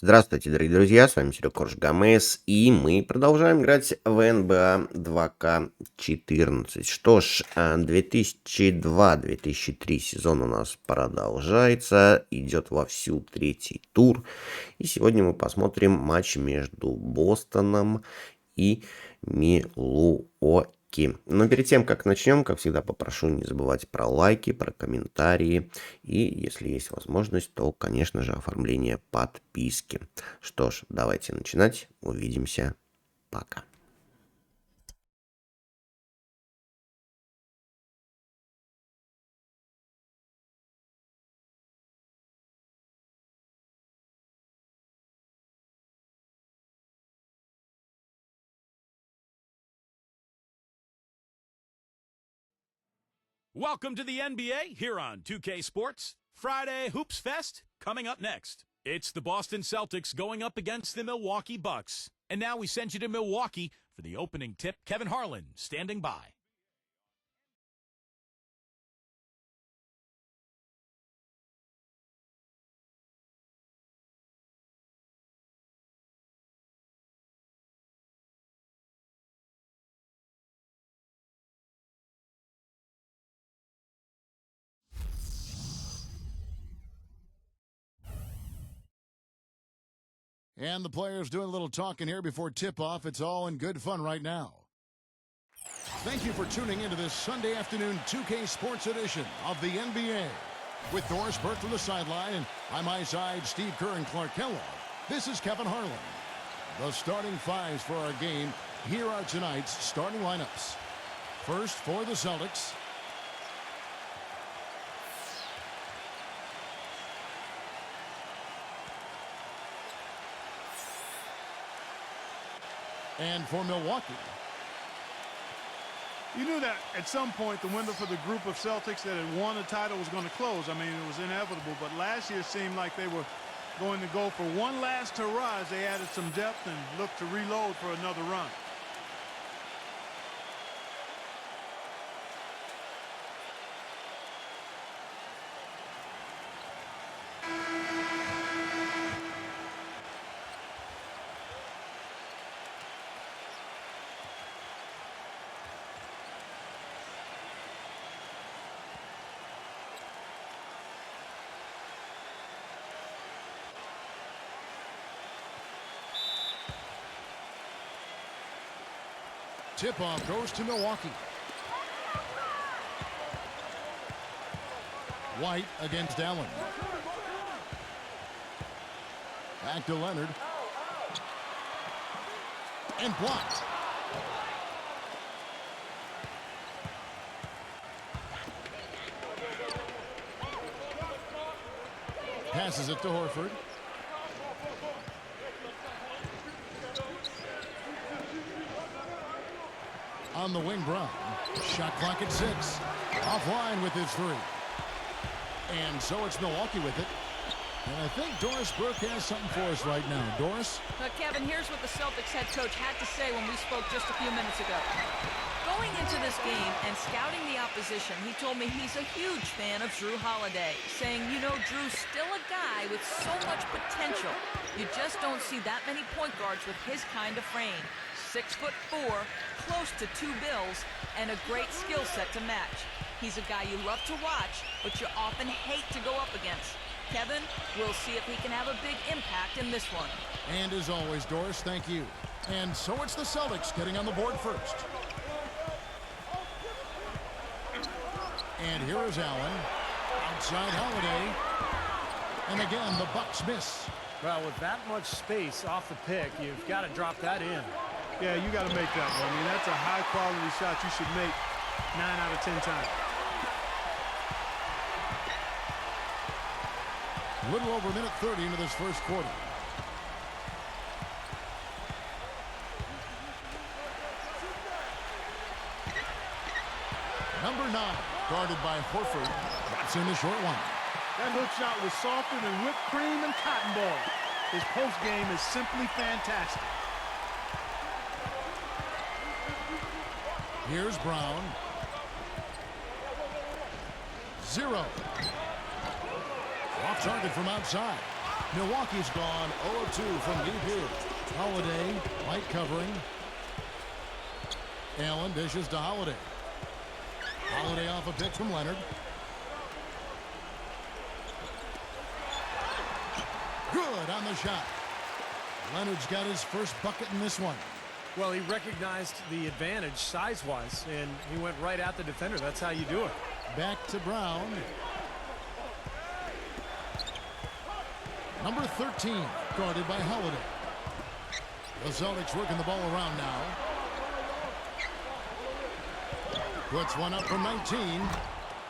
Здравствуйте, дорогие друзья, с вами Серега Гамес, и мы продолжаем играть в НБА 2К14. Что ж, 2002-2003 сезон у нас продолжается, идет вовсю третий тур, и сегодня мы посмотрим матч между Бостоном и Милуоки. Но перед тем, как начнем, как всегда, попрошу не забывать про лайки, про комментарии и, если есть возможность, то, конечно же, оформление подписки. Что ж, давайте начинать. Увидимся. Пока. Welcome to the NBA here on 2K Sports. Friday Hoops Fest coming up next. It's the Boston Celtics going up against the Milwaukee Bucks. And now we send you to Milwaukee for the opening tip. Kevin Harlan standing by. And the players doing a little talking here before tip-off. It's all in good fun right now. Thank you for tuning into this Sunday afternoon 2K Sports edition of the NBA. With Doris Burke from the sideline, and by my side, Steve Kerr and Clark Kellogg, this is Kevin Harlan. The starting fives for our game. Here are tonight's starting lineups. First for the Celtics. And for Milwaukee. You knew that at some point the window for the group of Celtics that had won a title was going to close. I mean, it was inevitable, but last year seemed like they were going to go for one last hurrah as they added some depth and looked to reload for another run. Tip-off goes to Milwaukee. White against Allen. Back to Leonard. And blocked. Passes it to Horford. On the wing, Brown. Shot clock at 6. Offline with his three. And so it's Milwaukee with it. And I think Doris Burke has something for us right now. Doris? Kevin, here's what the Celtics head coach had to say when we spoke just a few minutes ago. Going into this game and scouting the opposition, he told me he's a huge fan of Drew Holiday, saying, you know, Drew's still a guy with so much potential. You just don't see that many point guards with his kind of frame. 6'4", close to 2 bills, and a great skill set to match. He's a guy you love to watch, but you often hate to go up against. Kevin, we'll see if he can have a big impact in this one. And as always, Doris, thank you. And so it's the Celtics getting on the board first. And here is Allen. Outside Holiday. And again, the Bucks miss. Well, with that much space off the pick, you've got to drop that in. Yeah, you got to make that one. I mean, that's a high-quality shot you should make 9 out of 10 times. A little over a minute 30 into this first quarter. Number 9, guarded by Horford. That's in the short one. That hook shot was softer than whipped cream and cotton ball. His post game is simply fantastic. Here's Brown. 0. Off target from outside. Milwaukee's gone 0-2 from deep here. Holiday, light covering. Allen dishes to Holiday. Holiday off a pick from Leonard. Good on the shot. Leonard's got his first bucket in this one. Well, he recognized the advantage size-wise, and he went right at the defender. That's how you do it. Back to Brown. Number 13, guarded by Holiday. The Celtics working the ball around now. Puts one up from 19.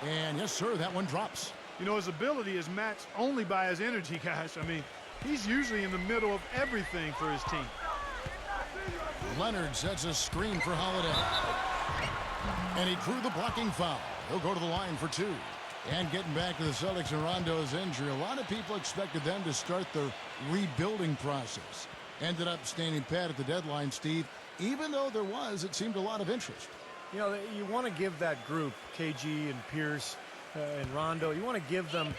And yes, sir, that one drops. You know, his ability is matched only by his energy, guys. I mean, he's usually in the middle of everything for his team. Leonard sets a screen for Holiday. And he drew the blocking foul. He'll go to the line for two. And getting back to the Celtics and Rondo's injury, a lot of people expected them to start the rebuilding process. Ended up standing pat at the deadline, Steve. Even though there was, it seemed, a lot of interest. You know, you want to give that group, KG and Pierce and Rondo, you want to give them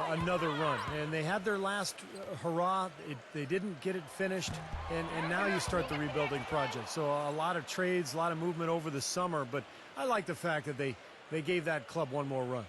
another run. And they had their last hurrah. They didn't get it finished. And now you start the rebuilding project. So a lot of trades, a lot of movement over the summer. But I like the fact that they gave that club one more run.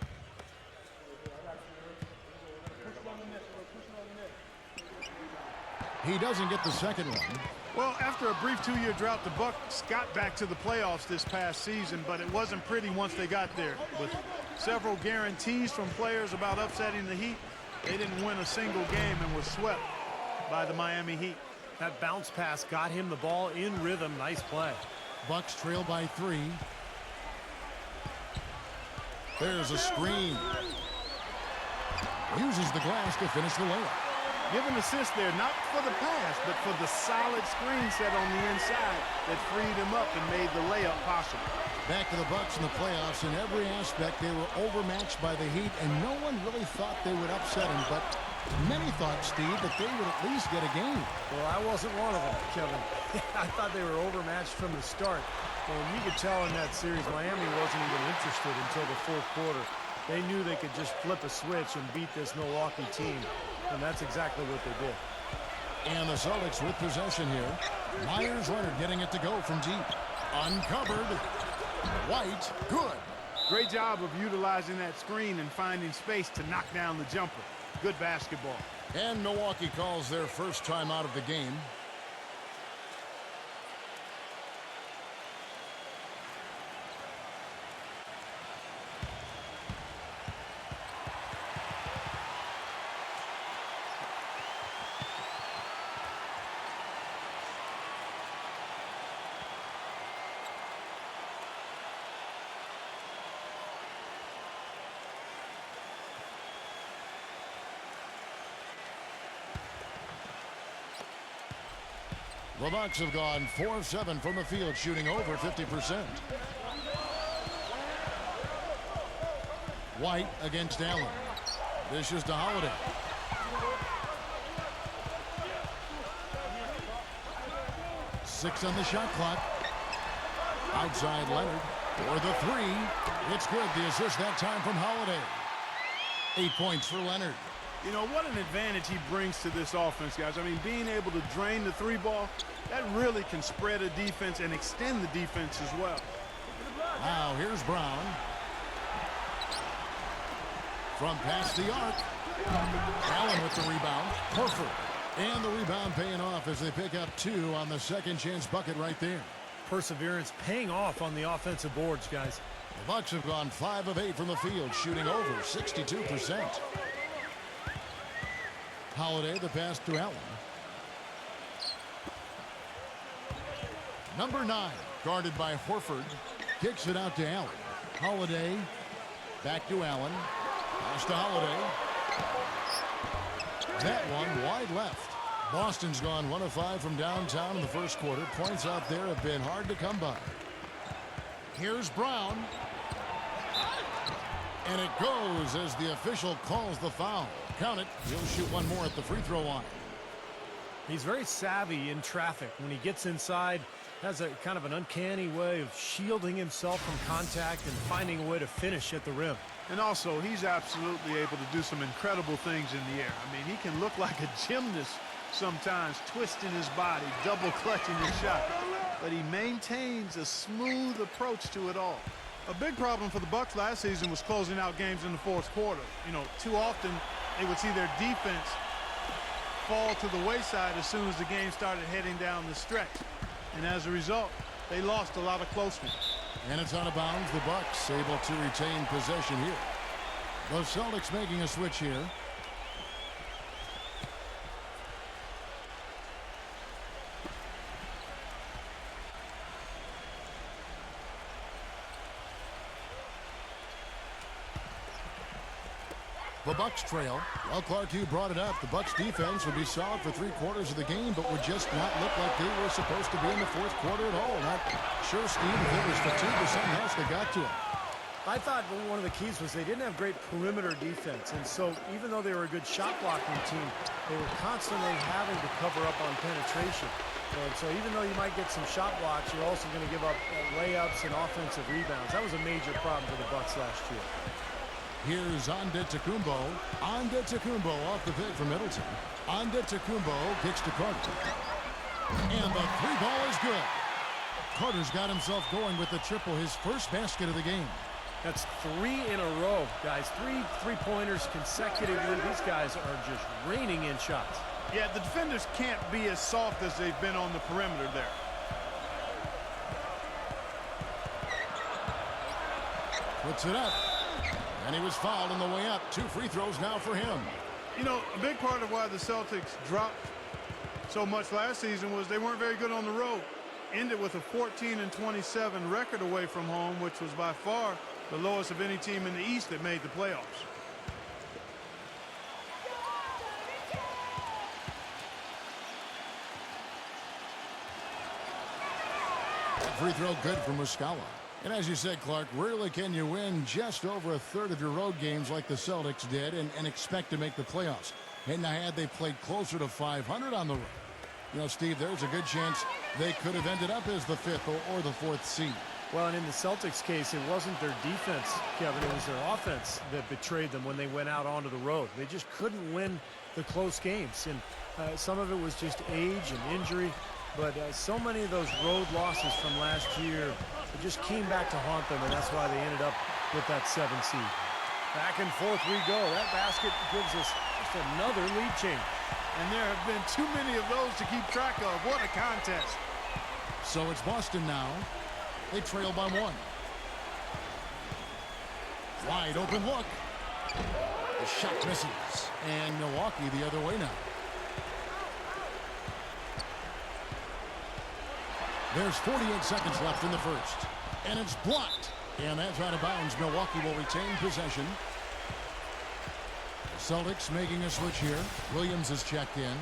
He doesn't get the second one. Well, after a brief two-year drought, the Bucks got back to the playoffs this past season, but it wasn't pretty once they got there. With several guarantees from players about upsetting the Heat, they didn't win a single game and were swept by the Miami Heat. That bounce pass got him the ball in rhythm. Nice play. Bucks trail by 3. There's a screen. Uses the glass to finish the layup. Give an assist there, not for the pass, but for the solid screen set on the inside that freed him up and made the layup possible. Back to the Bucks in the playoffs. In every aspect, they were overmatched by the Heat, and no one really thought they would upset them. But many thought, Steve, that they would at least get a game. Well, I wasn't one of them, Kevin. I thought they were overmatched from the start. And you could tell in that series, Miami wasn't even interested until the fourth quarter. They knew they could just flip a switch and beat this Milwaukee team. And that's exactly what they did. And the Celtics with possession here. Myers Leonard getting it to go from deep. Uncovered. White, good. Great job of utilizing that screen and finding space to knock down the jumper. Good basketball. And Milwaukee calls their first time out of the game. The Bucks have gone 4 of 7 from the field, shooting over 50%. White against Allen. Dishes to Holiday. Six on the shot clock. Outside Leonard for the three. It's good. The assist that time from Holiday. 8 points for Leonard. You know, what an advantage he brings to this offense, guys. I mean, being able to drain the three ball, that really can spread a defense and extend the defense as well. Now, here's Brown. From past the arc. Allen with the rebound. Horford. And the rebound paying off as they pick up 2 on the second chance bucket right there. Perseverance paying off on the offensive boards, guys. The Bucks have gone 5 of 8 from the field, shooting over 62%. Holiday, the pass to Allen. Number 9, guarded by Horford. Kicks it out to Allen. Holiday, back to Allen. Pass to Holiday. That one wide left. Boston's gone 1 of 5 from downtown in the first quarter. Points out there have been hard to come by. Here's Brown. And it goes as the official calls the foul. Count it. He'll shoot one more at the free throw line. He's very savvy in traffic. When he gets inside, has a kind of an uncanny way of shielding himself from contact and finding a way to finish at the rim. And also, he's absolutely able to do some incredible things in the air. I mean, he can look like a gymnast sometimes, twisting his body, double clutching his shot. But he maintains a smooth approach to it all. A big problem for the Bucks last season was closing out games in the fourth quarter. You know, too often they would see their defense fall to the wayside as soon as the game started heading down the stretch. And as a result, they lost a lot of close ones. And it's out of bounds. The Bucks able to retain possession here. The Celtics making a switch here. The Bucks trail. Well, Clark, you brought it up. The Bucks defense would be solid for 3/4 of the game, but would just not look like they were supposed to be in the fourth quarter at all. Not sure, Steve, if it was fatigue or something else that got to him. I thought one of the keys was they didn't have great perimeter defense, and so even though they were a good shot blocking team, they were constantly having to cover up on penetration. And so even though you might get some shot blocks, you're also going to give up layups and offensive rebounds. That was a major problem for the Bucks last year. Here's Antetokounmpo. Antetokounmpo off the pick from Middleton. Antetokounmpo kicks to Carter. And the three ball is good. Carter's got himself going with the triple, his first basket of the game. That's 3 in a row, guys. 3 3-pointers consecutively. These guys are just raining in shots. Yeah, the defenders can't be as soft as they've been on the perimeter there. Puts it up. And he was fouled on the way up. 2 free throws now for him. You know, a big part of why the Celtics dropped so much last season was they weren't very good on the road. Ended with a 14-27 record away from home, which was by far the lowest of any team in the East that made the playoffs. Free throw good from Muscala. And as you said, Clark, rarely can you win just over a third of your road games like the Celtics did and expect to make the playoffs. And had they played closer to 500 on the road, you know, Steve, there's a good chance they could have ended up as the 5th or the 4th seed. Well, and in the Celtics case, it wasn't their defense, Kevin. It was their offense that betrayed them when they went out onto the road. They just couldn't win the close games. And some of it was just age and injury. But so many of those road losses from last year just came back to haunt them, and that's why they ended up with that 7 seed. Back and forth we go. That basket gives us just another lead change. And there have been too many of those to keep track of. What a contest. So it's Boston now. They trail by 1. Wide open look. The shot misses. And Milwaukee the other way now. There's 48 seconds left in the first. And it's blocked. And that's out of bounds. Milwaukee will retain possession. Celtics making a switch here. Williams is checked in.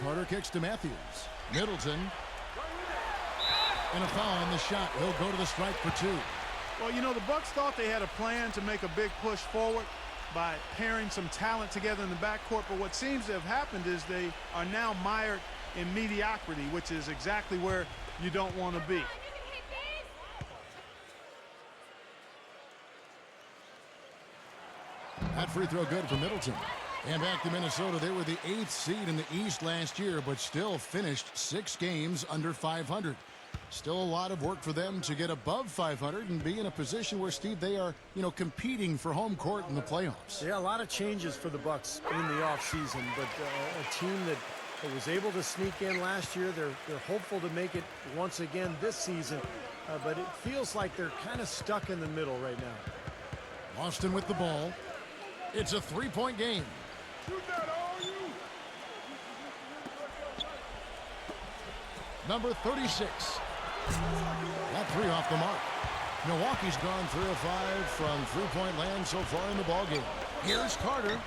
Carter kicks to Matthews. Middleton. And a foul on the shot. He'll go to the stripe for 2. Well, you know, the Bucks thought they had a plan to make a big push forward by pairing some talent together in the backcourt, but what seems to have happened is they are now mired in mediocrity, which is exactly where you don't want to be. That free throw good for Middleton. And back to Minnesota. They were the 8th seed in the East last year, but still finished 6 games under 500. Still a lot of work for them to get above 500 and be in a position where, Steve, they are, you know, competing for home court in the playoffs. Yeah, a lot of changes for the Bucks in the offseason, but a team that was able to sneak in last year, they're hopeful to make it once again this season, but it feels like they're kind of stuck in the middle right now. Austin with the ball. It's a 3-point game. Number 36. That 3 off the mark. Milwaukee's gone 3 of 5 from 3-point land so far in the ballgame. Here's Carter.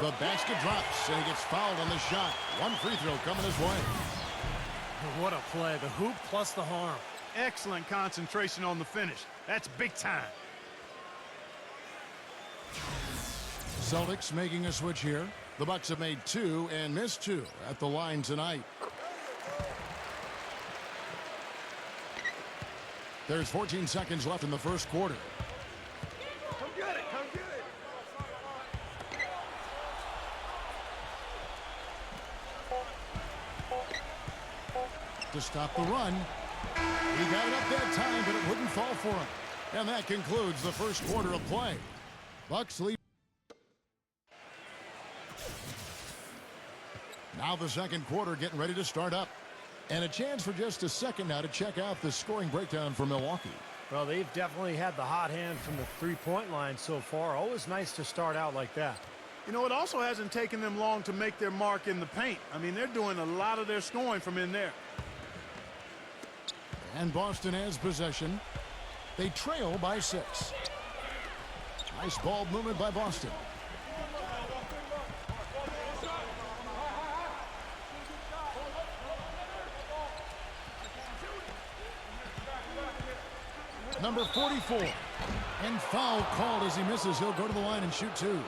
The basket drops, and he gets fouled on the shot. 1 free throw coming his way. What a play. The hoop plus the harm. Excellent concentration on the finish. That's big time. Celtics making a switch here. The Bucks have made 2 and missed 2 at the line tonight. There's 14 seconds left in the first quarter. Come get it. Come get it. To stop the run. He got it up that time, but it wouldn't fall for him. And that concludes the first quarter of play. Bucks lead. Now the second quarter getting ready to start up. And a chance for just a second now to check out the scoring breakdown for Milwaukee. Well, they've definitely had the hot hand from the three-point line so far. Always nice to start out like that. You know, it also hasn't taken them long to make their mark in the paint. I mean, they're doing a lot of their scoring from in there. And Boston has possession. They trail by 6. Nice ball movement by Boston. Number 44. And foul called as he misses. He'll go to the line and shoot 2.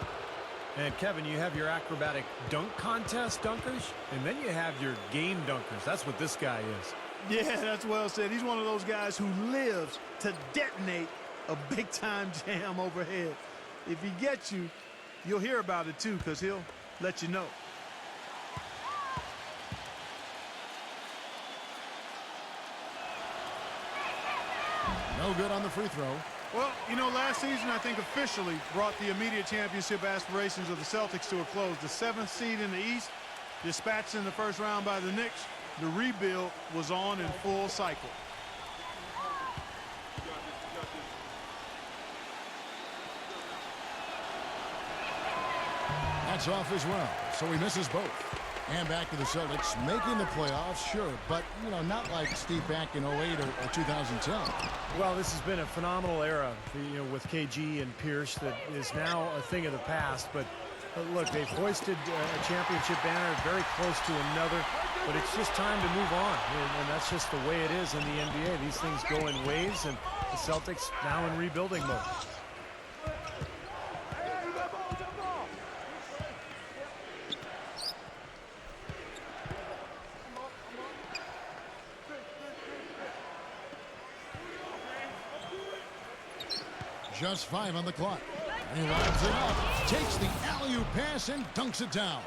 And Kevin, you have your acrobatic dunk contest dunkers, and then you have your game dunkers. That's what this guy is. Yeah, that's well said. He's one of those guys who lives to detonate a big-time jam overhead. If he gets you, you'll hear about it too, because he'll let you know. No good on the free throw. Well, you know, last season, I think, officially brought the immediate championship aspirations of the Celtics to a close. The 7th seed in the East, dispatched in the first round by the Knicks. The rebuild was on in full cycle. That's off as well, so he misses both. And back to the Celtics, making the playoffs, sure, but, you know, not like Steve back in 08 or 2010. Well, this has been a phenomenal era, you know, with KG and Pierce that is now a thing of the past. But look, they've hoisted a championship banner very close to another, but it's just time to move on. And that's just the way it is in the NBA. These things go in waves, and the Celtics now in rebuilding mode. Just 5 on the clock. And he lines it up, takes the alley-oop pass and dunks it down.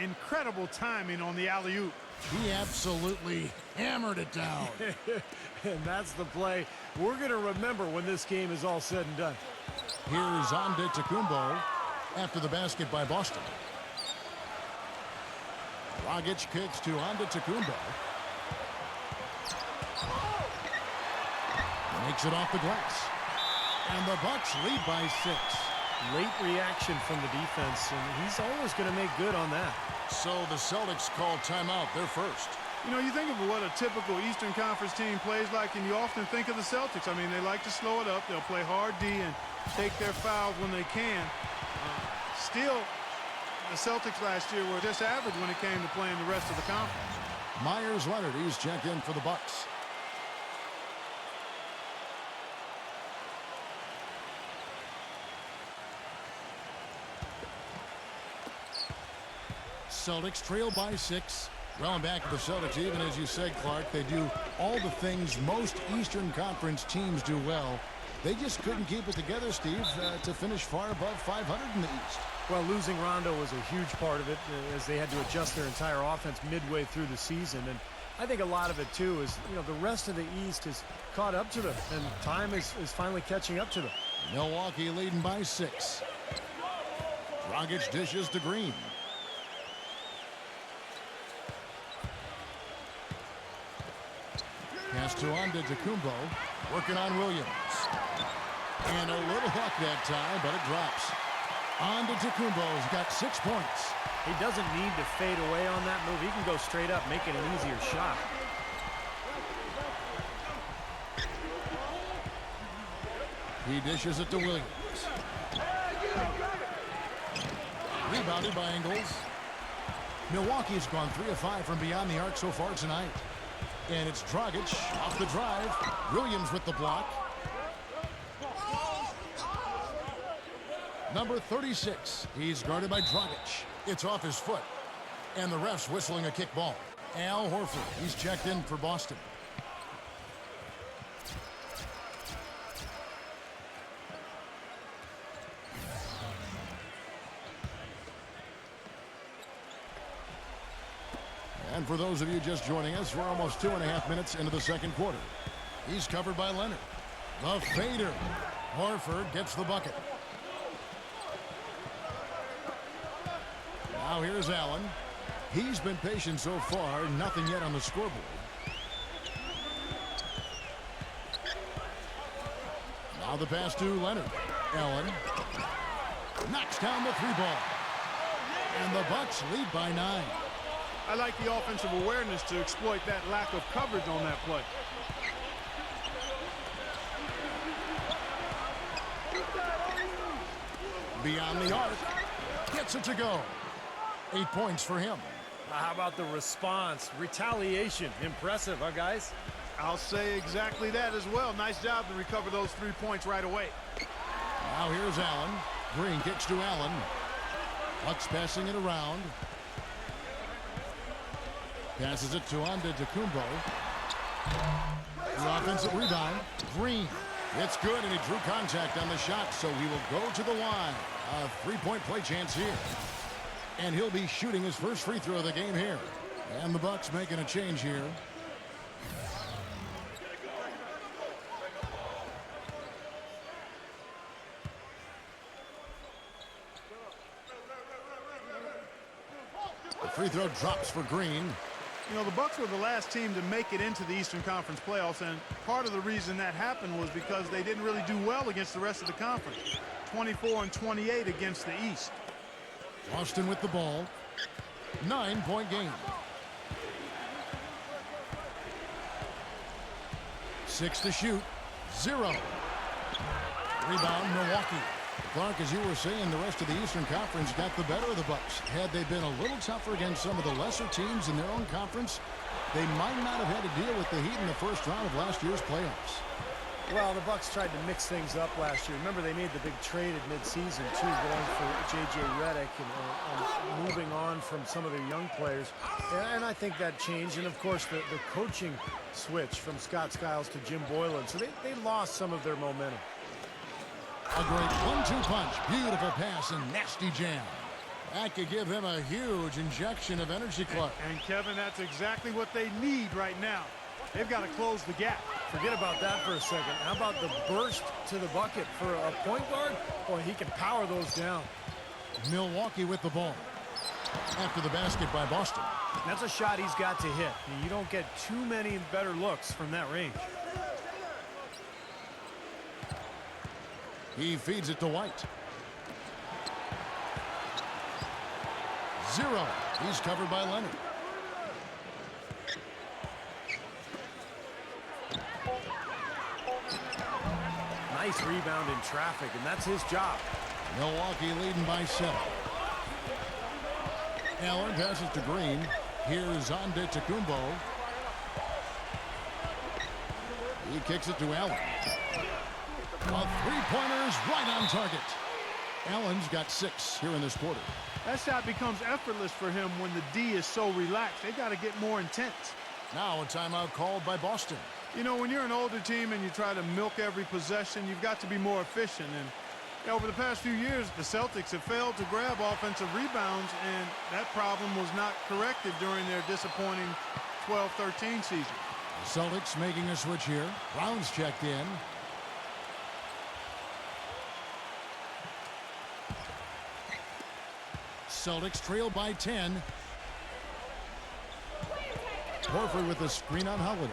Incredible timing on the alley-oop. He absolutely hammered it down. And that's the play we're going to remember when this game is all said and done. Here's Antetokounmpo after the basket by Boston. Dragic kicks to Antetokounmpo. Makes it off the glass. And the Bucks lead by 6. Late reaction from the defense, and he's always going to make good on that. So the Celtics call timeout. They're first. You know, you think of what a typical Eastern Conference team plays like, and you often think of the Celtics. I mean, they like to slow it up. They'll play hard D and take their fouls when they can. Still, the Celtics last year were just average when it came to playing the rest of the conference. Myers Leonard, he's checked in for the Bucks. Celtics trail by 6. Well, and back to the Celtics, even as you said, Clark, they do all the things most Eastern Conference teams do well. They just couldn't keep it together, Steve, to finish far above 500 in the East. Well, losing Rondo was a huge part of it as they had to adjust their entire offense midway through the season. And I think a lot of it, too, is, you know, the rest of the East has caught up to them, and time is finally catching up to them. Milwaukee leading by 6. Dragic dishes to Green. Pass to Antetokounmpo, working on Williams. And a little luck that time, but it drops. Antetokounmpo's got 6 points. He doesn't need to fade away on that move. He can go straight up, make it an easier shot. He dishes it to Williams. Rebounded by Ingles. Milwaukee's gone 3 of 5 from beyond the arc so far tonight. And it's Dragic off the drive. Williams with the block. Number 36. He's guarded by Dragic. It's off his foot. And the ref's whistling a kick ball. Al Horford. He's checked in for Boston. And for those of you just joining us, we're almost 2.5 minutes into the second quarter. He's covered by Leonard. The fader. Horford gets the bucket. Now here's Allen. He's been patient so far. Nothing yet on the scoreboard. Now the pass to Leonard. Allen knocks down the three ball. And the Bucks lead by 9. I like the offensive awareness to exploit that lack of coverage on that play. Beyond the arc. Gets it to go. 8 points for him. How about the response? Retaliation. Impressive, huh, guys? I'll say exactly that as well. Nice job to recover those 3 points right away. Now here's Allen. Green kicks to Allen. Bucks passing it around. Passes it to Antetokounmpo. The offensive rebound. Green. It's good, and he drew contact on the shot, so he will go to the line. A three-point play chance here. And he'll be shooting his first free throw of the game here. And the Bucks making a change here. The free throw drops for Green. You know, the Bucks were the last team to make it into the Eastern Conference playoffs, and part of the reason that happened was because they didn't really do well against the rest of the conference. 24-28 against the East. Boston with the ball. 9-point game. 6 to shoot. 0. Rebound, Milwaukee. Clark, as you were saying, the rest of the Eastern Conference got the better of the Bucks. Had they been a little tougher against some of the lesser teams in their own conference, they might not have had to deal with the Heat in the first round of last year's playoffs. Well, the Bucks tried to mix things up last year. Remember, they made the big trade at midseason, too, going for J.J. Redick and moving on from some of their young players. And I think that changed. And, of course, the coaching switch from Scott Skiles to Jim Boylan. So they lost some of their momentum. A great 1-2 punch. Beautiful pass and nasty jam. That could give him a huge injection of energy, Clark. And Kevin, that's exactly what they need right now. They've got to close the gap. Forget about that for a second. How about the burst to the bucket for a point guard? Boy, he can power those down. Milwaukee with the ball. After the basket by Boston. That's a shot he's got to hit. You don't get too many better looks from that range. He feeds it to White. 0. He's covered by Leonard. Nice rebound in traffic, and that's his job. Milwaukee leading by 7. Allen passes to Green. Here's Antetokounmpo. He kicks it to Allen. A three-pointer's right on target. Allen's got 6 here in this quarter. That shot becomes effortless for him when the D is so relaxed. They've got to get more intense. Now a timeout called by Boston. You know, when you're an older team and you try to milk every possession, you've got to be more efficient. And over the past few years, the Celtics have failed to grab offensive rebounds, and that problem was not corrected during their disappointing 12-13 season. Celtics making a switch here. Brown's checked in. Celtics trail by 10. Horford with a screen on Holiday.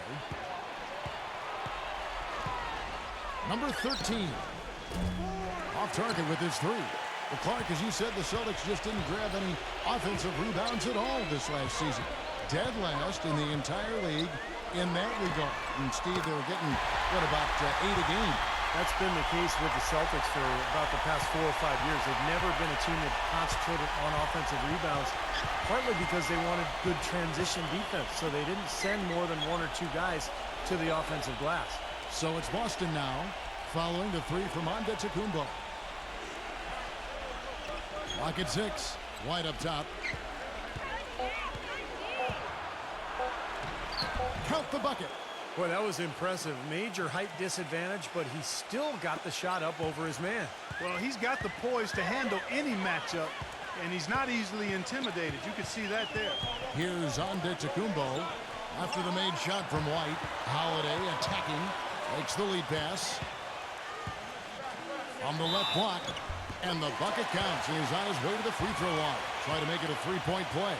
Number 13. Off target with his 3. Well, Clark, as you said, the Celtics just didn't grab any offensive rebounds at all this last season. Dead last in the entire league in that regard. And Steve, they were getting, what, about 8 a game. That's been the case with the Celtics for about the past 4 or 5 years. They've never been a team that concentrated on offensive rebounds, partly because they wanted good transition defense, so they didn't send more than 1 or 2 guys to the offensive glass. So it's Boston now, following the three from Antetokounmpo. Lock at 6, White up top. Count the bucket. Boy, that was impressive. Major height disadvantage, but he still got the shot up over his man. Well, he's got the poise to handle any matchup, and he's not easily intimidated. You can see that there. Here's Antetokounmpo. After the made shot from White, Holiday attacking, makes the lead pass. On the left block, and the bucket counts. He's on his way to the free throw line. Try to make it a three-point play.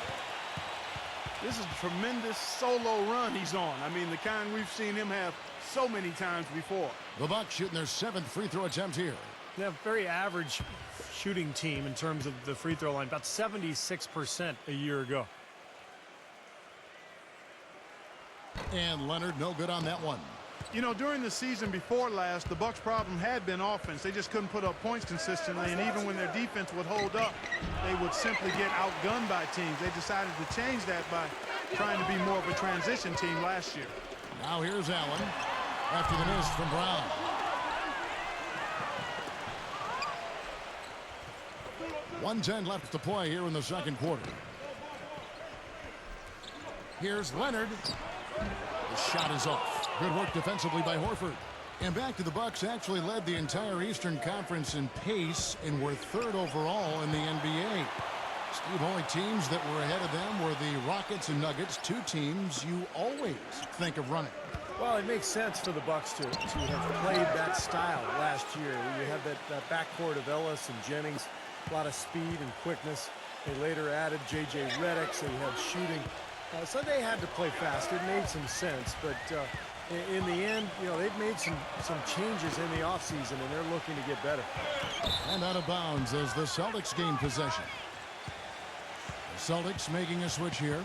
This is a tremendous solo run he's on. I mean, the kind we've seen him have so many times before. The Bucks shooting their 7th free throw attempt here. They have a very average shooting team in terms of the free throw line, about 76% a year ago. And Leonard, no good on that one. You know, during the season before last, the Bucks' problem had been offense. They just couldn't put up points consistently, and even when their defense would hold up, they would simply get outgunned by teams. They decided to change that by trying to be more of a transition team last year. Now here's Allen after the miss from Brown. .110 left to play here in the second quarter. Here's Leonard. The shot is off. Good work defensively by Horford. And back to the Bucks, actually led the entire Eastern Conference in pace and were 3rd overall in the NBA. Steve, only teams that were ahead of them were the Rockets and Nuggets, 2 teams you always think of running. Well, it makes sense for the Bucks to have played that style last year. You had that backcourt of Ellis and Jennings, a lot of speed and quickness. They later added J.J. Redick, so you had shooting. So they had to play fast. It made some sense, but in the end, you know, they've made some changes in the offseason, and they're looking to get better. And out of bounds as the Celtics gain possession. The Celtics making a switch here.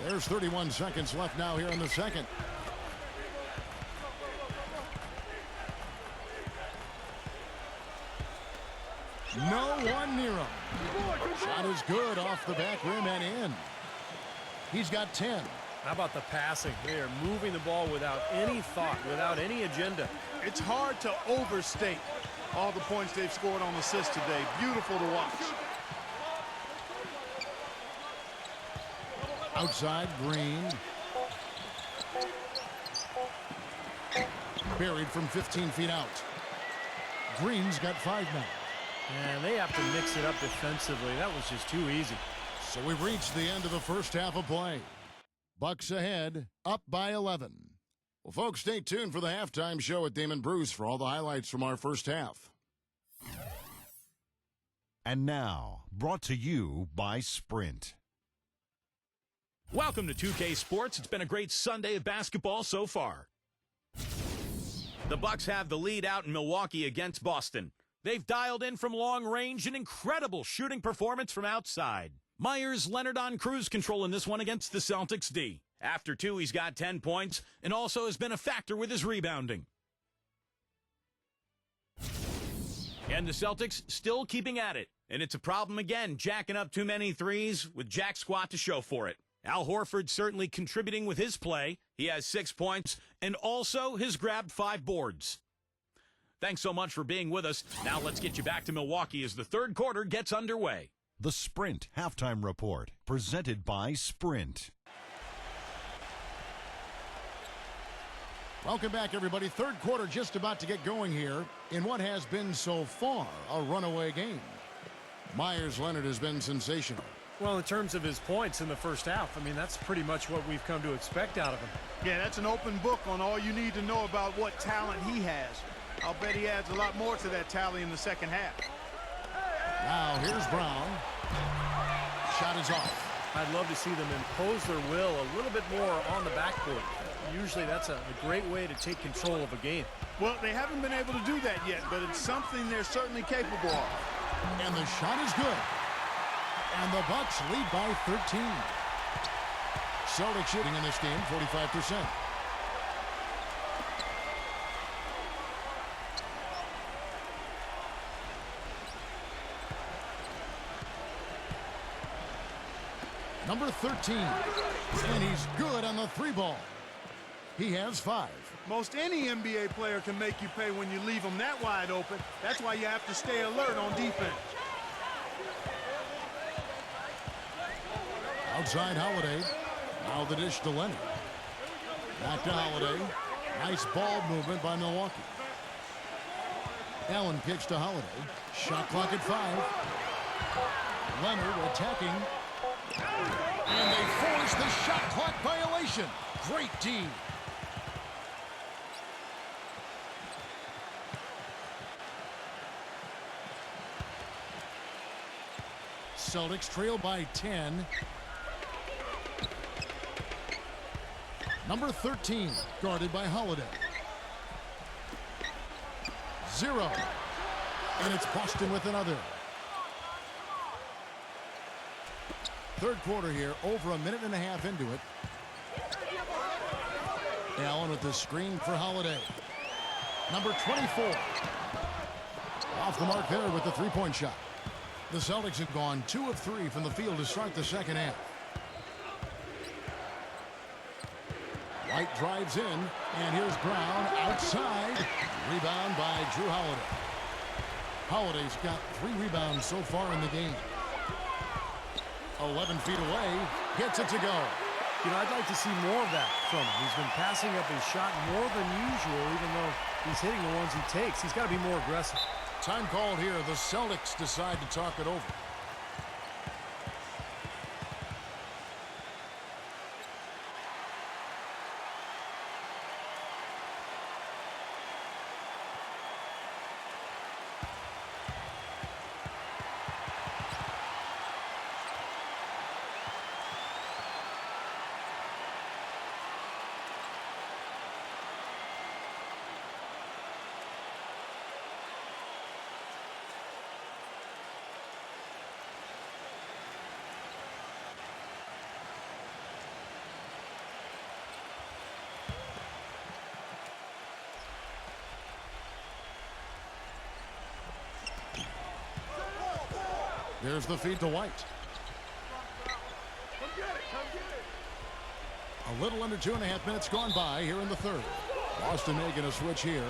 There's 31 seconds left now here in the second. No one near him. Shot is good off the back rim and in. He's got 10. How about the passing? They are moving the ball without any thought, without any agenda. It's hard to overstate all the points they've scored on assists today. Beautiful to watch. Outside, Green. Buried from 15 feet out. Green's got 5 now. And they have to mix it up defensively. That was just too easy. So we've reached the end of the first half of play. Bucks ahead, up by 11. Well, folks, stay tuned for the halftime show with Damon Bruce for all the highlights from our first half. And now, brought to you by Sprint. Welcome to 2K Sports. It's been a great Sunday of basketball so far. The Bucks have the lead out in Milwaukee against Boston. They've dialed in from long range, an incredible shooting performance from outside. Myers Leonard on cruise control in this one against the Celtics D. After 2, he's got 10 points and also has been a factor with his rebounding. And the Celtics still keeping at it. And it's a problem again, jacking up too many threes with Jack Squat to show for it. Al Horford certainly contributing with his play. He has 6 points and also has grabbed 5 boards. Thanks so much for being with us. Now let's get you back to Milwaukee as the third quarter gets underway. The Sprint Halftime Report, presented by Sprint. Welcome back, everybody. Third quarter just about to get going here in what has been so far a runaway game. Myers Leonard has been sensational. Well, in terms of his points in the first half, I mean, that's pretty much what we've come to expect out of him. Yeah, that's an open book on all you need to know about what talent he has. I'll bet he adds a lot more to that tally in the second half. Now here's Brown. Shot is off. I'd love to see them impose their will a little bit more on the backcourt. Usually that's a great way to take control of a game. Well, they haven't been able to do that yet, but it's something they're certainly capable of. And the shot is good. And the Bucks lead by 13. Celtics shooting in this game 45%. Number 13. And he's good on the three ball. He has 5. Most any NBA player can make you pay when you leave them that wide open. That's why you have to stay alert on defense. Outside Holiday. Now the dish to Leonard. Back to Holiday. Nice ball movement by Milwaukee. Allen kicks to Holiday. Shot clock at 5. Leonard attacking. And they force the shot clock violation. Great D. Celtics trail by 10. Number 13, guarded by Holiday. 0. And it's Boston with another. Third quarter here, over a minute and a half into it. Allen with the screen for Holiday. Number 24. Off the mark there with the three-point shot. The Celtics have gone 2 of 3 from the field to start the second half. White drives in, and here's Brown outside. Rebound by Drew Holiday. Holiday's got 3 rebounds so far in the game. 11 feet away, gets it to go. You know, I'd like to see more of that from him. He's been passing up his shot more than usual, even though he's hitting the ones he takes. He's got to be more aggressive. Time called here. The Celtics decide to talk it over. There's the feed to White. A little under 2.5 minutes gone by here in the third. Boston making a switch here.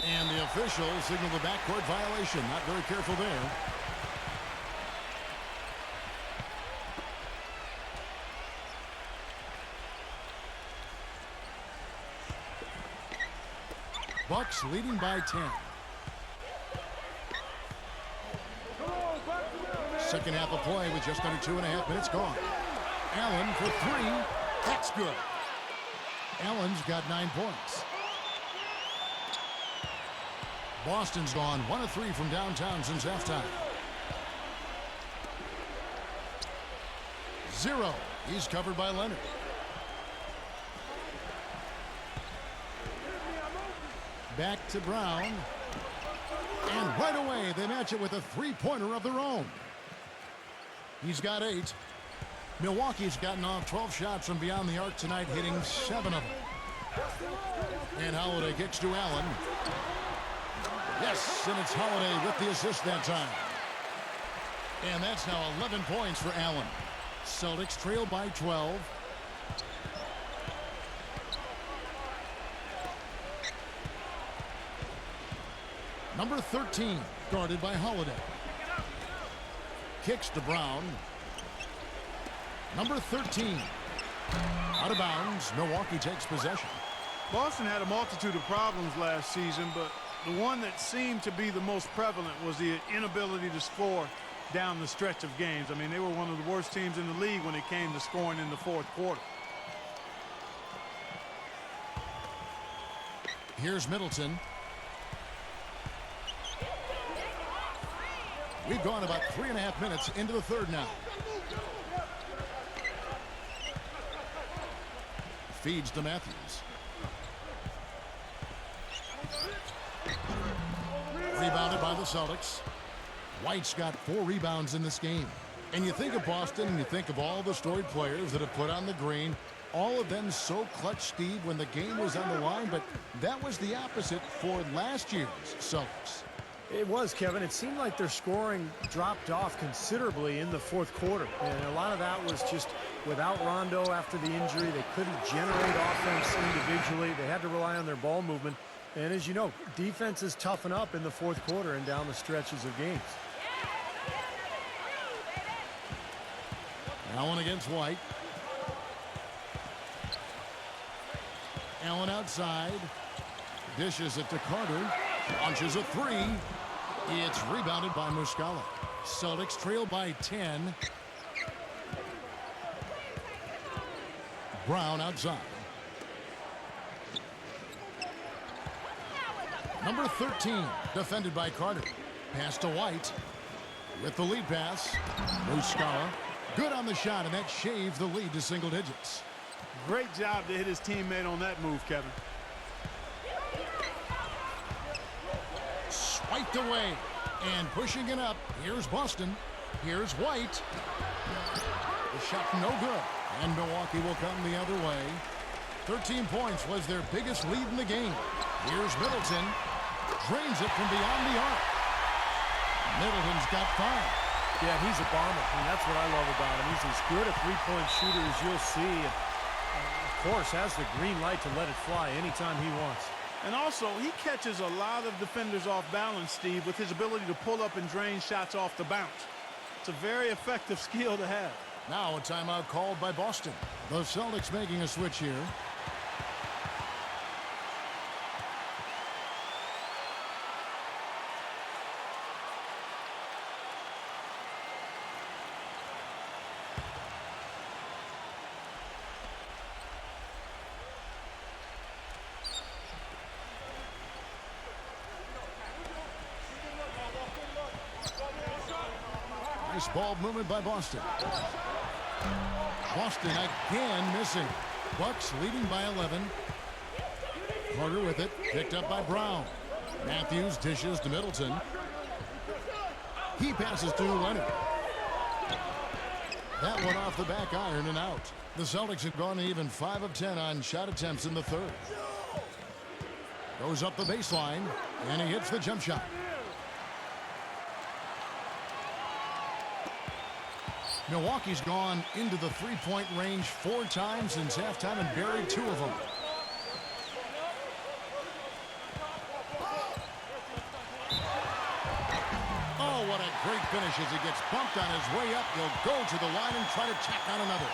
And the official signaled the backcourt violation. Not very careful there. Bucks leading by 10. Second half of play with just under 2.5 minutes gone. Allen for 3. That's good. Allen's got 9 points. Boston's gone 1 of 3 from downtown since halftime. 0. He's covered by Leonard. Back to Brown. And right away, they match it with a three-pointer of their own. He's got 8. Milwaukee's gotten off 12 shots from beyond the arc tonight, hitting 7 of them. And Holiday kicks to Allen. Yes, and it's Holiday with the assist that time. And that's now 11 points for Allen. Celtics trail by 12. Number 13, guarded by Holiday. Kicks to Brown. Number 13. Out of bounds. Milwaukee takes possession. Boston had a multitude of problems last season, but the one that seemed to be the most prevalent was the inability to score down the stretch of games. I mean, they were one of the worst teams in the league when it came to scoring in the fourth quarter. Here's Middleton. We've gone about 3.5 minutes into the third now. Feeds to Matthews. Rebounded by the Celtics. White's got 4 rebounds in this game. And you think of Boston and you think of all the storied players that have put on the green. All of them so clutch, Steve, when the game was on the line. But that was the opposite for last year's Celtics. It was, Kevin. It seemed like their scoring dropped off considerably in the fourth quarter. And a lot of that was just without Rondo after the injury. They couldn't generate offense individually. They had to rely on their ball movement. And as you know, defenses toughen up in the fourth quarter and down the stretches of games. Allen against White. Allen outside. Dishes it to Carter. Launches a 3. It's rebounded by Muscala. Celtics trail by 10. Brown outside. Number 13, defended by Carter. Pass to White. With the lead pass. Muscala. Good on the shot, and that shaves the lead to single digits. Great job to hit his teammate on that move, Kevin. Swiped away. And pushing it up. Here's Boston. Here's White. The shot no good. And Milwaukee will come the other way. 13 points was their biggest lead in the game. Here's Middleton. Drains it from beyond the arc. Middleton's got 5. Yeah, he's a bomber, and that's what I love about him. He's as good a three-point shooter as you'll see. And, of course, has the green light to let it fly anytime he wants. And also, he catches a lot of defenders off balance, Steve, with his ability to pull up and drain shots off the bounce. It's a very effective skill to have. Now a timeout called by Boston. The Celtics making a switch here. Nice ball movement by Boston. Boston again missing. Bucks leading by 11. Carter with it. Picked up by Brown. Matthews dishes to Middleton. He passes to Leonard. That one off the back iron and out. The Celtics have gone even 5 of 10 on shot attempts in the third. Goes up the baseline, and he hits the jump shot. Milwaukee's gone into the three-point range 4 times since halftime and buried 2 of them. Oh, what a great finish as he gets bumped on his way up. He'll go to the line and try to tack on another.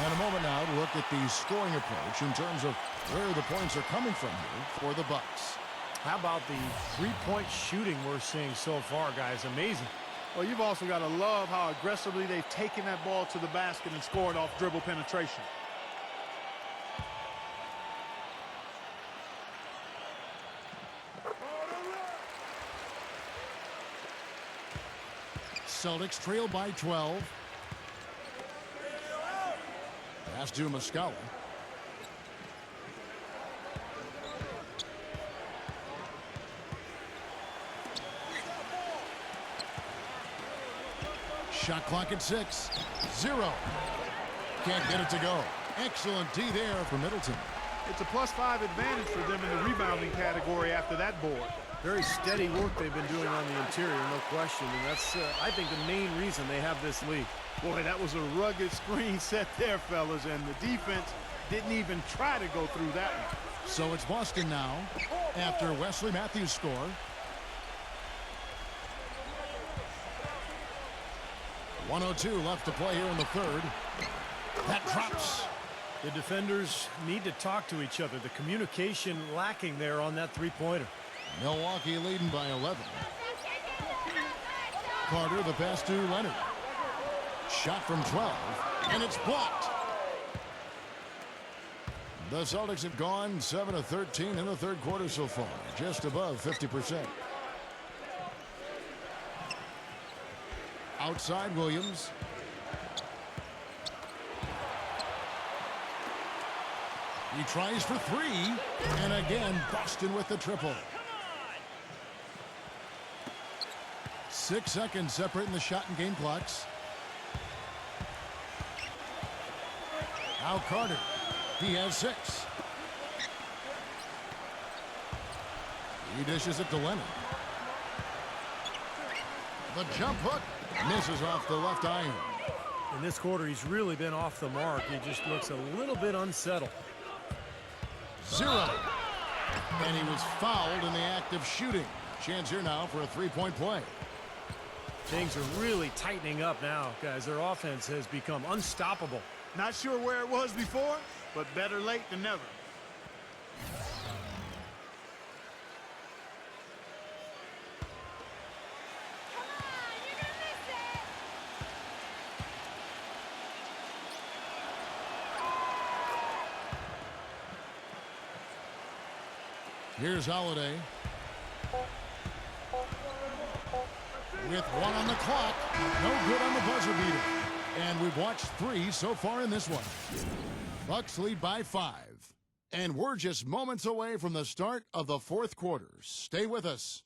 And a moment now to look at the scoring approach in terms of where the points are coming from here for the Bucks. How about the three-point shooting we're seeing so far, guys? Amazing. Well, you've also got to love how aggressively they've taken that ball to the basket and scored off dribble penetration. Celtics trail by 12. Pass to Muscala. Shot clock at 6. 0. Can't get it to go. Excellent D there for Middleton. It's a +5 advantage for them in the rebounding category after that board. Very steady work they've been doing on the interior, no question. And that's, I think, the main reason they have this lead. Boy, that was a rugged screen set there, fellas, and the defense didn't even try to go through that one. So it's Boston now after Wesley Matthews' score. 1:02 left to play here in the third. That drops. The defenders need to talk to each other. The communication lacking there on that three-pointer. Milwaukee leading by 11. Carter, the pass to Leonard. Shot from 12, and it's blocked. The Celtics have gone 7 of 13 in the third quarter so far, just above 50%. Outside Williams. He tries for three, and again, Boston with the triple. 6 seconds separating the shot and game clocks. Now Carter. He has 6. He dishes it to Leonard. The jump hook misses off the left iron. In this quarter, he's really been off the mark. He just looks a little bit unsettled. 0. And he was fouled in the act of shooting. Chance here now for a three-point play. Things are really tightening up now, guys. Their offense has become unstoppable. Not sure where it was before, but better late than never. Here's Holiday. With 1 on the clock. No good on the buzzer beater. And we've watched 3 so far in this one. Bucks lead by 5. And we're just moments away from the start of the fourth quarter. Stay with us.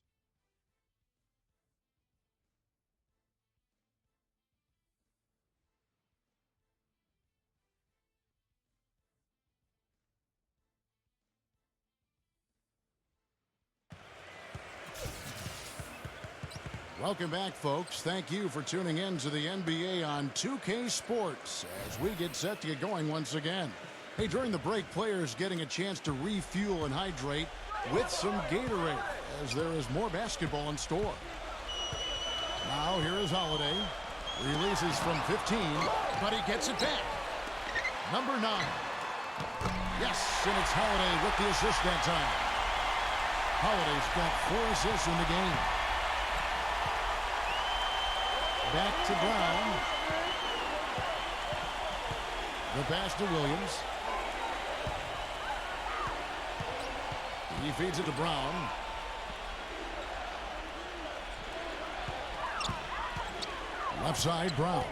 Welcome back, folks. Thank you for tuning in to the NBA on 2K Sports as we get set to get going once again. Hey, during the break, players getting a chance to refuel and hydrate with some Gatorade as there is more basketball in store. Now, here is Holiday. Releases from 15, but he gets it back. Number 9. Yes, and it's Holiday with the assist that time. Holiday's got 4 assists in the game. Back to Brown. The pass to Williams. He feeds it to Brown. Left side, Brown.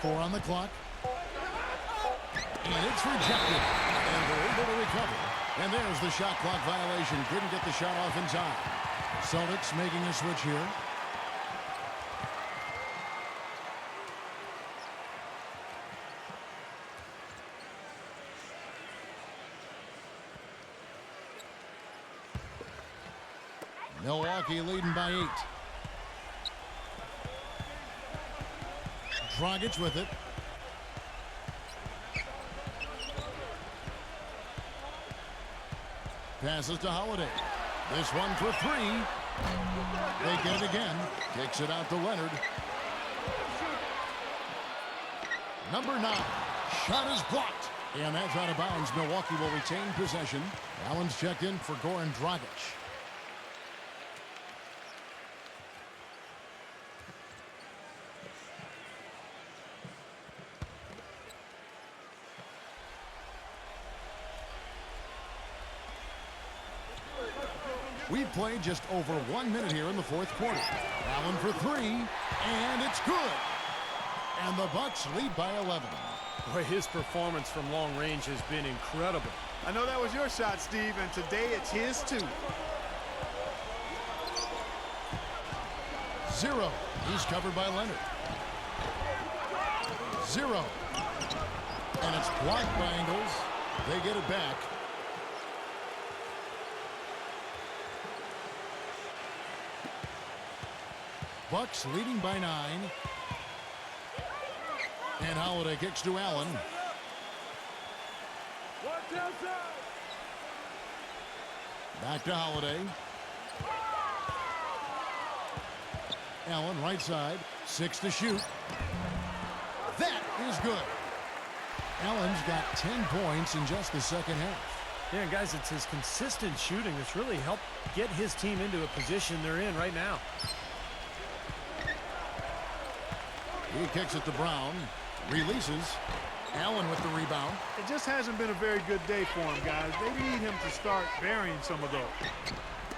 4 on the clock. And it's rejected. And they're able to recover. And there's the shot clock violation. Couldn't get the shot off in time. Celtics making a switch here. Milwaukee leading by 8. Dragic with it. Passes to Holiday. This one for 3. They get it again. Kicks it out to Leonard. Number 9. Shot is blocked. And that's out of bounds. Milwaukee will retain possession. Allen's checked in for Goran Dragic. We've played just over 1 minute here in the fourth quarter. Allen for 3, and it's good. And the Bucks lead by 11. Boy, his performance from long range has been incredible. I know that was your shot, Steve, and today it's his too. 0. He's covered by Leonard. 0. And it's blocked by Ingles. They get it back. Bucks leading by 9. And Holiday kicks to Allen. Back to Holiday. Allen right side. 6 to shoot. That is good. Allen's got 10 points in just the second half. Yeah, guys, it's his consistent shooting that's really helped get his team into a position they're in right now. He kicks it to Brown. Releases. Allen with the rebound. It just hasn't been a very good day for him, guys. They need him to start burying some of those.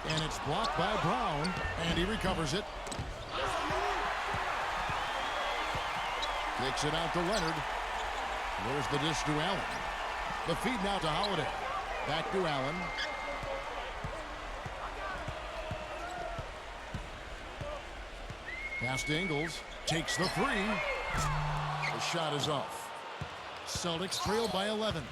And it's blocked by Brown, and he recovers it. Kicks it out to Leonard. There's the dish to Allen. The feed now to Holiday. Back to Allen. Pass to Ingles. Takes the three. The shot is off. Celtics trail by 11.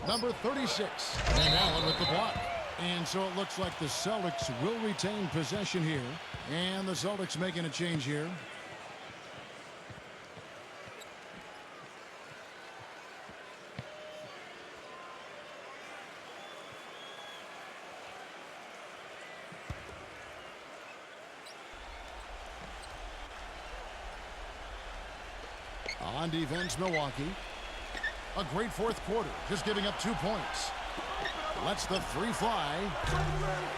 Number 36. And Allen with the block. And so it looks like the Celtics will retain possession here. And the Celtics making a change here. On defense, Milwaukee. A great fourth quarter, just giving up 2 points. Lets the three fly.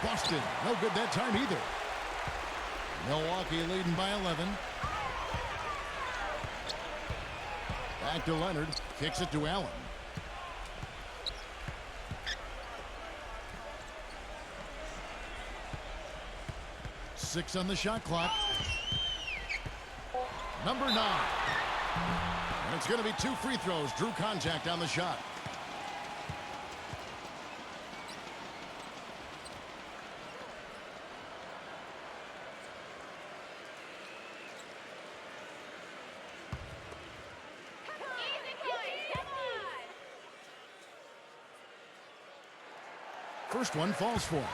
Boston, no good that time either. Milwaukee leading by 11. Back to Leonard. Kicks it to Allen. Six on the shot clock. Number 9. And it's going to be 2 free throws. Drew contact on the shot. First one falls for him.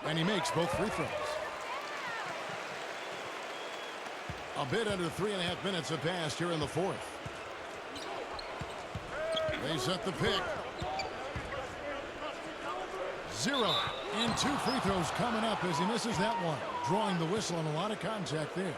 And he makes both free throws. A bit under 3.5 minutes have passed here in the fourth. They set the pick. 0. And 2 free throws coming up as he misses that one. Drawing the whistle on a lot of contact there.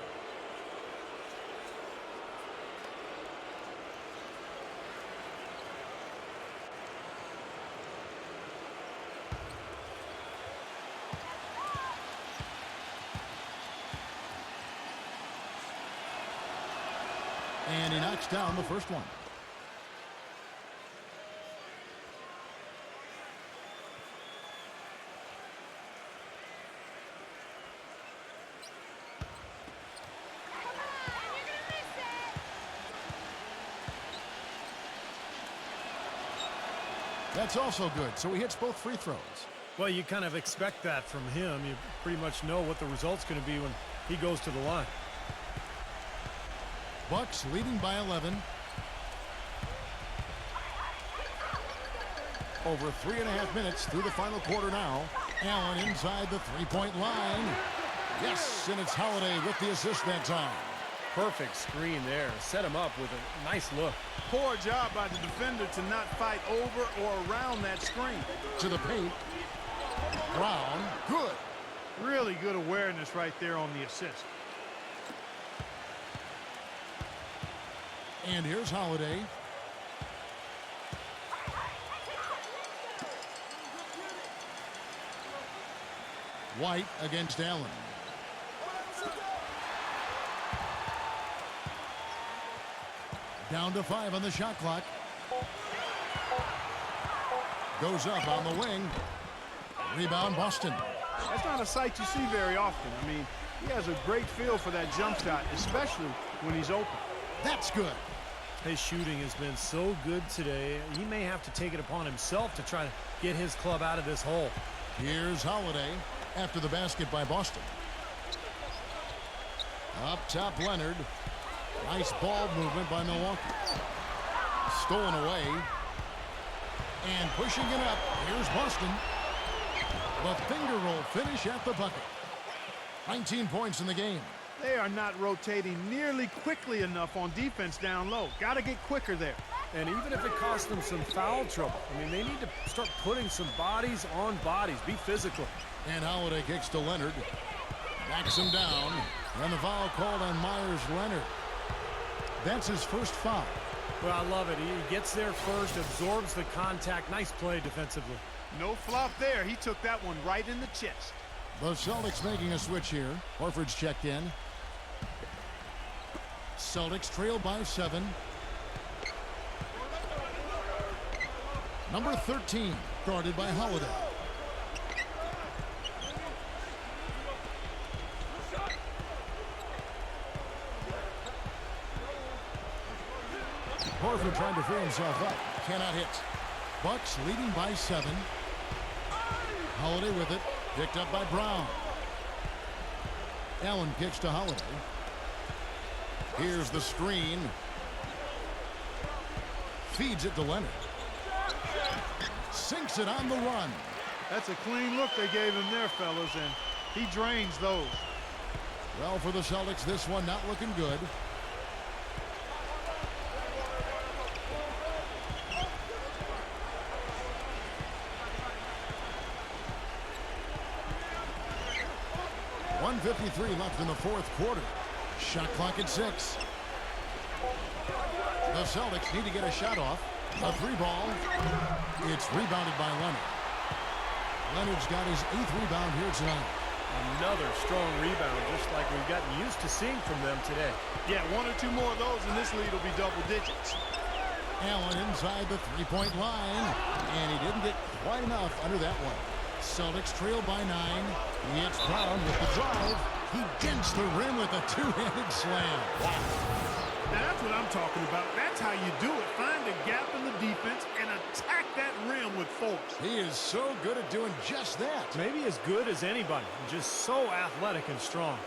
And he knocks down the first one. That's also good, so he hits both free throws. Well, you kind of expect that from him. You pretty much know what the result's going to be when he goes to the line. Bucks leading by 11. Over 3.5 minutes through the final quarter now. Allen inside the three-point line. Yes, and it's Holiday with the assist that time. Perfect screen there. Set him up with a nice look. Poor job by the defender to not fight over or around that screen. To the paint. Brown, good. Really good awareness right there on the assist. And here's Holiday. White against Allen. Down to 5 on the shot clock. Goes up on the wing. Rebound, Boston. That's not a sight you see very often. I mean, he has a great feel for that jump shot, especially when he's open. That's good. His shooting has been so good today. He may have to take it upon himself to try to get his club out of this hole. Here's Holiday after the basket by Boston. Up top, Leonard. Nice ball movement by Milwaukee. Stolen away. And pushing it up. Here's Boston. The finger roll finish at the bucket. 19 points in the game. They are not rotating nearly quickly enough on defense down low. Got to get quicker there. And even if it costs them some foul trouble, I mean, they need to start putting some bodies on bodies. Be physical. And Holiday kicks to Leonard. Backs him down. And the foul called on Myers-Leonard. That's his first foul. Well, I love it. He gets there first, absorbs the contact. Nice play defensively. No flop there. He took that one right in the chest. The Celtics making a switch here. Horford's checked in. Celtics trail by 7. Number 13, guarded by Holiday. Horford trying to free himself up. Cannot hit. Bucks leading by 7. Holiday with it. Picked up by Brown. Allen kicks to Holiday. Here's the screen. Feeds it to Leonard. Sinks it on the run. That's a clean look they gave him there, fellas, and he drains those. Well, for the Celtics, this one not looking good. .153 left in the fourth quarter. Shot clock at 6. The Celtics need to get a shot off. A 3 ball. It's rebounded by Leonard. Leonard's got his 8th rebound here tonight. Another strong rebound, just like we've gotten used to seeing from them today. Yeah, 1 or 2 more of those and this lead will be double digits. Allen inside the three-point line, and he didn't get quite enough under that one. Celtics trail by 9. It's Brown with the drive. He dents the rim with a two-handed slam. Wow. Now that's what I'm talking about. That's how you do it. Find a gap in the defense and attack that rim with force. He is so good at doing just that. Maybe as good as anybody. Just so athletic and strong.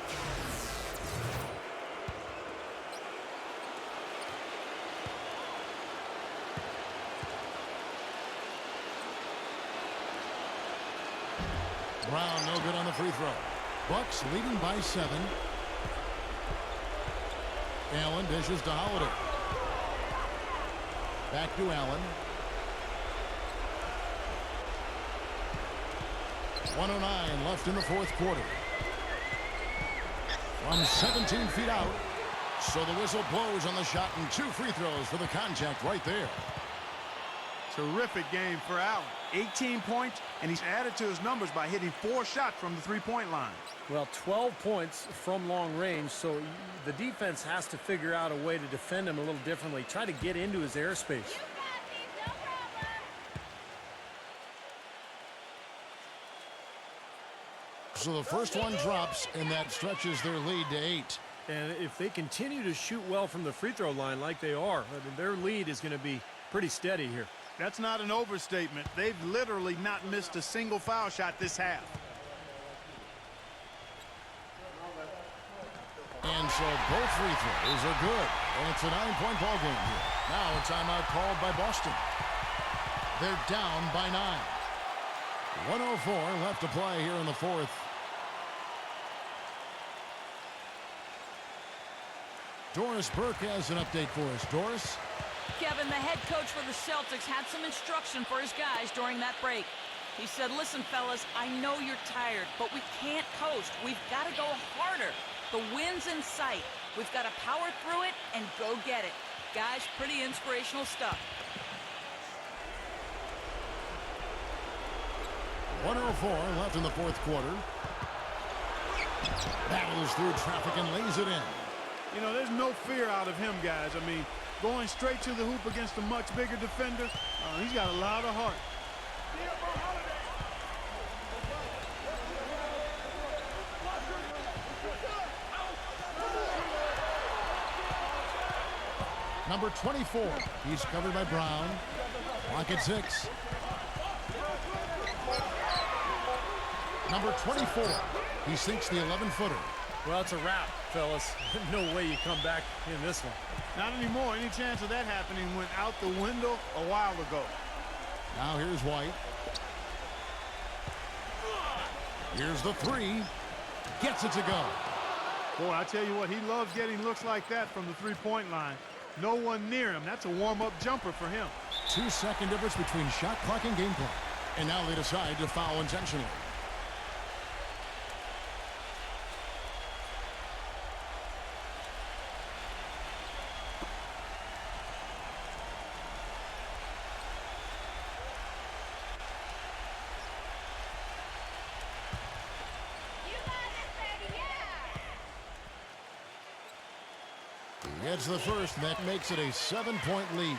Brown no good on the free throw. Bucks leading by 7. Allen dishes to Holiday. Back to Allen. 1:09 left in the fourth quarter. From 17 feet out. So the whistle blows on the shot and 2 free throws for the contact right there. Terrific game for Allen. 18 points, and he's added to his numbers by hitting 4 shots from the three-point line. Well, 12 points from long range, so the defense has to figure out a way to defend him a little differently. Try to get into his airspace. So the first one drops, and that stretches their lead to 8. And if they continue to shoot well from the free throw line like they are, I mean, their lead is going to be pretty steady here. That's not an overstatement. They've literally not missed a single foul shot this half. And so both free throws are good. And it's a 9-point ball game here. Now a timeout called by Boston. They're down by 9. 1:04 left to play here in the fourth. Doris Burke has an update for us. Doris? Kevin, the head coach for the Celtics had some instruction for his guys during that break. He said, listen, fellas, I know you're tired, but we can't coast. We've got to go harder. The win's in sight. We've got to power through it and go get it. Guys, pretty inspirational stuff. 1:04 left in the fourth quarter. Battles through traffic and lays it in. You know, there's no fear out of him, guys. I mean, going straight to the hoop against a much bigger defender, he's got a lot of heart. Number 24. He's covered by Brown. Clock at 6. Number 24. He sinks the 11-footer. Well, it's a wrap, fellas. No way you come back in this one. Not anymore. Any chance of that happening went out the window a while ago. Now here's White. Here's the 3. Gets it to go. Boy, I tell you what, he loves getting looks like that from the three-point line. No one near him. That's a warm-up jumper for him. 2-second difference between shot clock and game clock. And now they decide to foul intentionally. He gets the first, and that makes it a 7-point lead.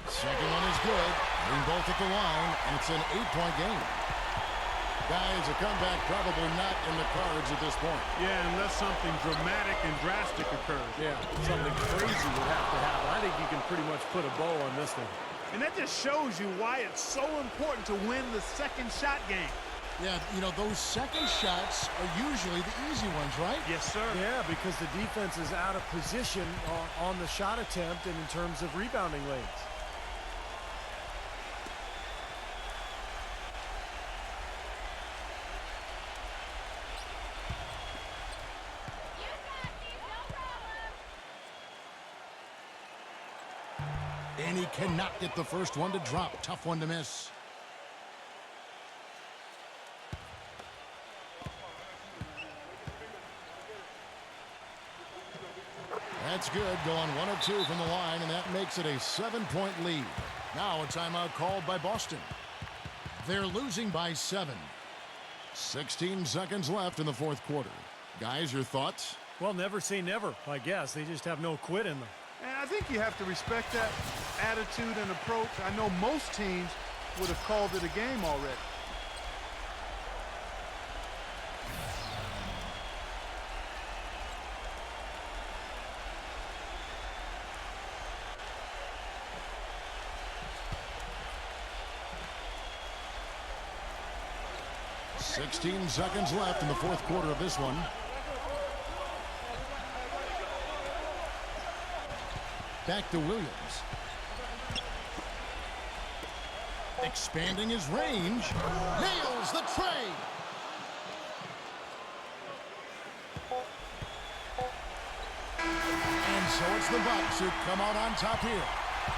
Second one is good. Being both at the line, and it's an 8-point game. Guys, a comeback probably not in the cards at this point. Yeah, unless something dramatic and drastic occurs. Yeah, something crazy would have to happen. I think you can pretty much put a bow on this one. And that just shows you why it's so important to win the second shot game. Yeah, you know, those second shots are usually the easy ones, right? Yes, sir. Yeah, because the defense is out of position on the shot attempt and in terms of rebounding lanes. And he cannot get the first one to drop. Tough one to miss. That's good, going 1 of 2 from the line, and that makes it a 7-point lead. Now a timeout called by Boston. They're losing by 7. 16 seconds left in the fourth quarter. Guys, your thoughts? Well, never say never, I guess. They just have no quit in them. And I think you have to respect that attitude and approach. I know most teams would have called it a game already. $16 seconds left in the fourth quarter of this one. Back to Williams. Expanding his range. Nails the tray. And so it's the Bucks who come out on top here.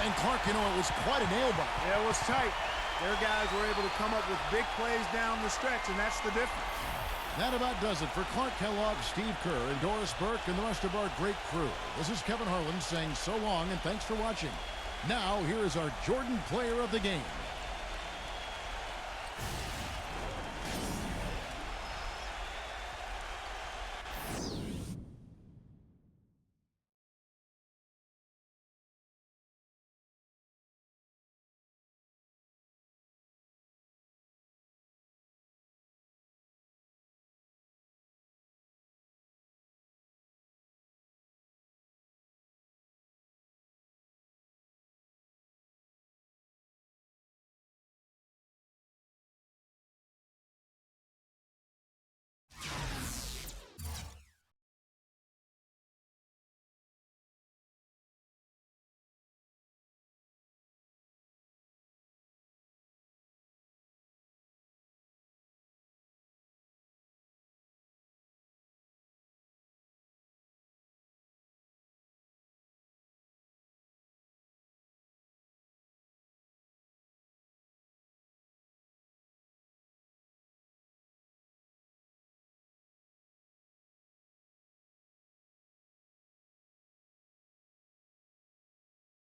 And Clark, you know, it was quite a nail-biter. Yeah, it was tight. Their guys were able to come up with big plays down the stretch, and that's the difference. That about does it for Clark Kellogg, Steve Kerr, and Doris Burke, and the rest of our great crew. This is Kevin Harlan saying so long and thanks for watching. Now, here is our Jordan Player of the Game.